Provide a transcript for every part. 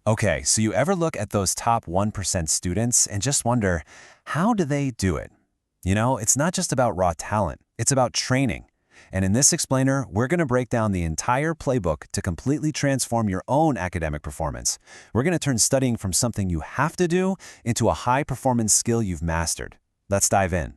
Okay, so you ever look at those top 1% students and just wonder, how do they do it? It's not just about raw talent, it's about training. And in this explainer, we're going to break down the entire playbook to completely transform your own academic performance. We're going to turn studying from something you have to do into a high-performance skill you've mastered. Let's dive in.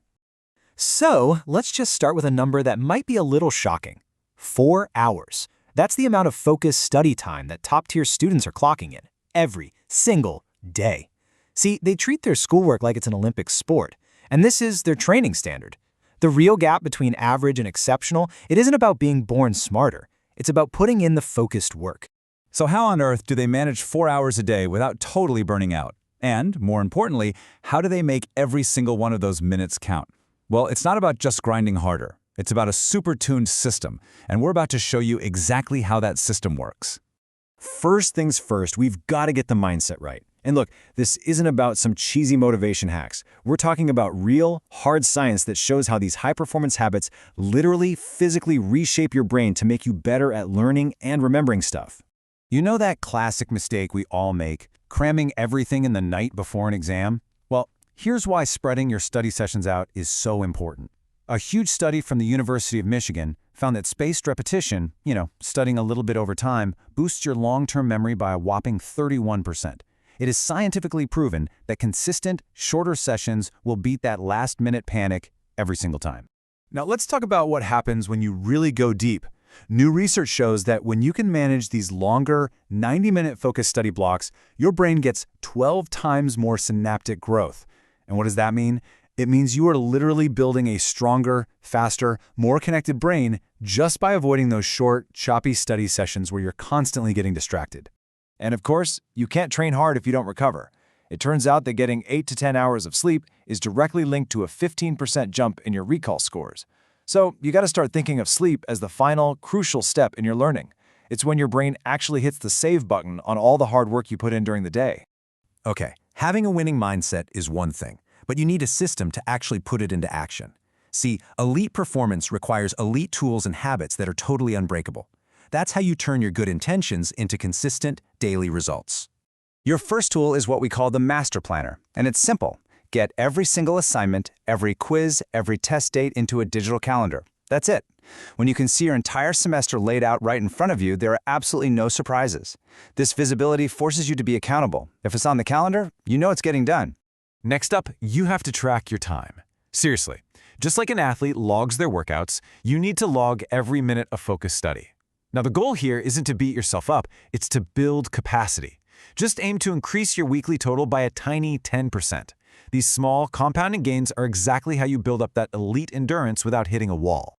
So, let's just start with a number that might be a little shocking. 4 hours. That's the amount of focused study time that top-tier students are clocking in, every single day. See, they treat their schoolwork like it's an Olympic sport, and this is their training standard. The real gap between average and exceptional, it isn't about being born smarter. It's about putting in the focused work. So how on earth do they manage 4 hours a day without totally burning out? And, more importantly, how do they make every single one of those minutes count? Well, it's not about just grinding harder. It's about a super-tuned system, and we're about to show you exactly how that system works. First things first, we've got to get the mindset right. And look, this isn't about some cheesy motivation hacks. We're talking about real, hard science that shows how these high-performance habits literally, physically reshape your brain to make you better at learning and remembering stuff. You know that classic mistake we all make, cramming everything in the night before an exam? Well, here's why spreading your study sessions out is so important. A huge study from the University of Michigan found that spaced repetition, studying a little bit over time, boosts your long-term memory by a whopping 31%. It is scientifically proven that consistent, shorter sessions will beat that last-minute panic every single time. Now let's talk about what happens when you really go deep. New research shows that when you can manage these longer, 90-minute focused study blocks, your brain gets 12 times more synaptic growth. And what does that mean? It means you are literally building a stronger, faster, more connected brain just by avoiding those short, choppy study sessions where you're constantly getting distracted. And of course, you can't train hard if you don't recover. It turns out that getting 8 to 10 hours of sleep is directly linked to a 15% jump in your recall scores. So you got to start thinking of sleep as the final, crucial step in your learning. It's when your brain actually hits the save button on all the hard work you put in during the day. Okay, having a winning mindset is one thing, but you need a system to actually put it into action. See, elite performance requires elite tools and habits that are totally unbreakable. That's how you turn your good intentions into consistent, daily results. Your first tool is what we call the Master Planner, and it's simple. Get every single assignment, every quiz, every test date into a digital calendar. That's it. When you can see your entire semester laid out right in front of you, there are absolutely no surprises. This visibility forces you to be accountable. If it's on the calendar, you know it's getting done. Next up, you have to track your time. Seriously, just like an athlete logs their workouts, you need to log every minute of focused study. Now, the goal here isn't to beat yourself up, it's to build capacity. Just aim to increase your weekly total by a tiny 10%. These small, compounding gains are exactly how you build up that elite endurance without hitting a wall.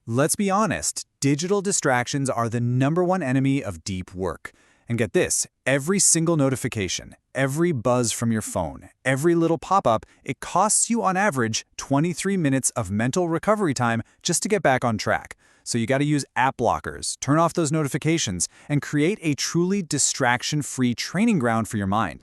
Let's be honest, digital distractions are the #1 enemy of deep work. And get this, every single notification, every buzz from your phone, every little pop-up, it costs you on average 23 minutes of mental recovery time just to get back on track. So you got to use app blockers, turn off those notifications, and create a truly distraction-free training ground for your mind.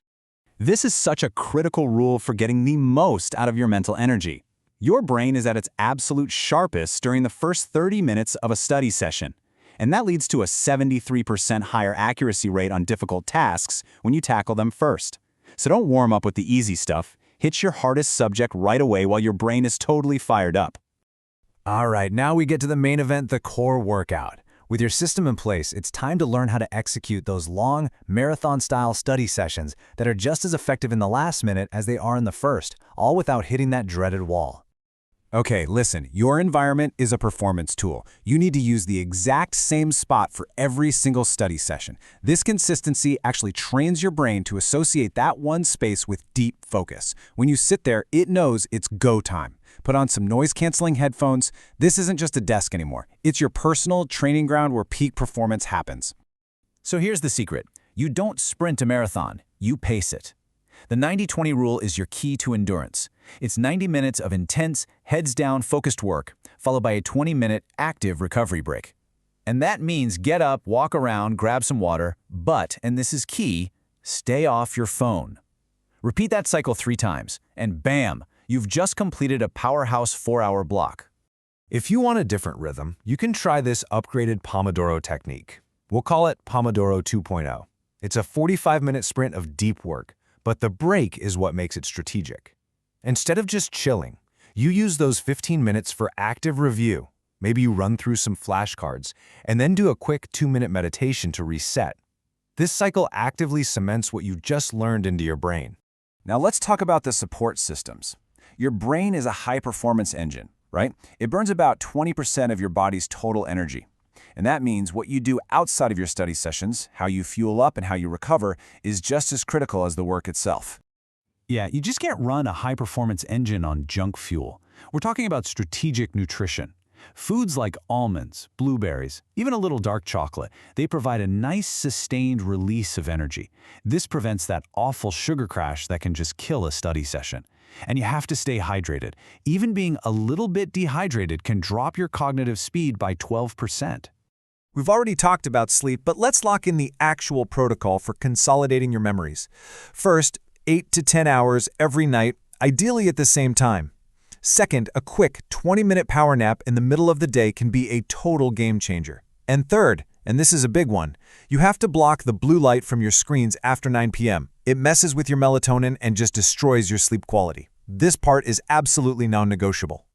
This is such a critical rule for getting the most out of your mental energy. Your brain is at its absolute sharpest during the first 30 minutes of a study session. And that leads to a 73% higher accuracy rate on difficult tasks when you tackle them first. So don't warm up with the easy stuff. Hit your hardest subject right away while your brain is totally fired up. All right, now we get to the main event, the core workout. With your system in place, it's time to learn how to execute those long, marathon-style study sessions that are just as effective in the last minute as they are in the first, all without hitting that dreaded wall. Okay, listen, your environment is a performance tool. You need to use the exact same spot for every single study session. This consistency actually trains your brain to associate that one space with deep focus. When you sit there, it knows it's go time. Put on some noise-canceling headphones. This isn't just a desk anymore. It's your personal training ground where peak performance happens. So here's the secret. You don't sprint a marathon, you pace it. The 90-20 rule is your key to endurance. It's 90 minutes of intense, heads-down, focused work, followed by a 20-minute active recovery break. And that means get up, walk around, grab some water, but, and this is key, stay off your phone. Repeat that cycle 3 times, and bam, you've just completed a powerhouse 4-hour block. If you want a different rhythm, you can try this upgraded Pomodoro technique. We'll call it Pomodoro 2.0. It's a 45-minute sprint of deep work, but the break is what makes it strategic. Instead of just chilling, you use those 15 minutes for active review. Maybe you run through some flashcards and then do a quick 2-minute meditation to reset. This cycle actively cements what you just learned into your brain. Now let's talk about the support systems. Your brain is a high-performance engine, right? It burns about 20% of your body's total energy. And that means what you do outside of your study sessions, how you fuel up and how you recover, is just as critical as the work itself. Yeah, you just can't run a high-performance engine on junk fuel. We're talking about strategic nutrition. Foods like almonds, blueberries, even a little dark chocolate, they provide a nice sustained release of energy. This prevents that awful sugar crash that can just kill a study session. And you have to stay hydrated. Even being a little bit dehydrated can drop your cognitive speed by 12%. We've already talked about sleep, but let's lock in the actual protocol for consolidating your memories. First, 8 to 10 hours every night, ideally at the same time. Second, a quick 20-minute power nap in the middle of the day can be a total game changer. And third, and this is a big one, you have to block the blue light from your screens after 9 p.m. It messes with your melatonin and just destroys your sleep quality. This part is absolutely non-negotiable.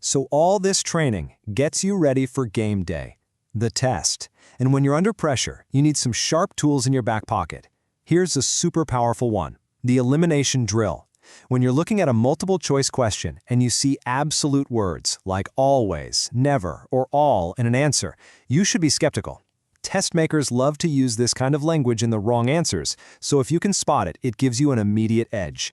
So all this training gets you ready for game day, the test. And when you're under pressure, you need some sharp tools in your back pocket. Here's a super powerful one, the elimination drill. When you're looking at a multiple-choice question and you see absolute words like always, never, or all in an answer, you should be skeptical. Test makers love to use this kind of language in the wrong answers, so if you can spot it, it gives you an immediate edge.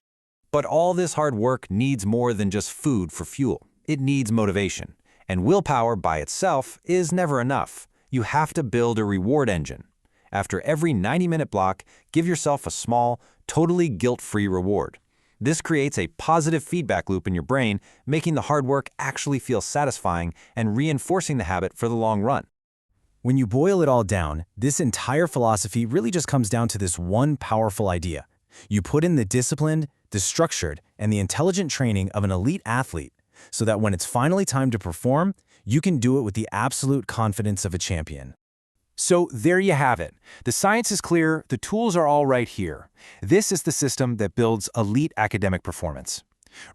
But all this hard work needs more than just food for fuel. It needs motivation. And willpower by itself is never enough. You have to build a reward engine. After every 90-minute block, give yourself a small, totally guilt-free reward. This creates a positive feedback loop in your brain, making the hard work actually feel satisfying and reinforcing the habit for the long run. When you boil it all down, this entire philosophy really just comes down to this one powerful idea. You put in the disciplined, the structured, and the intelligent training of an elite athlete so that when it's finally time to perform, you can do it with the absolute confidence of a champion. So there you have it. The science is clear, the tools are all right here. This is the system that builds elite academic performance.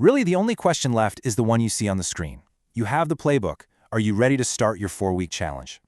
Really, the only question left is the one you see on the screen. You have the playbook. Are you ready to start your 4-week challenge?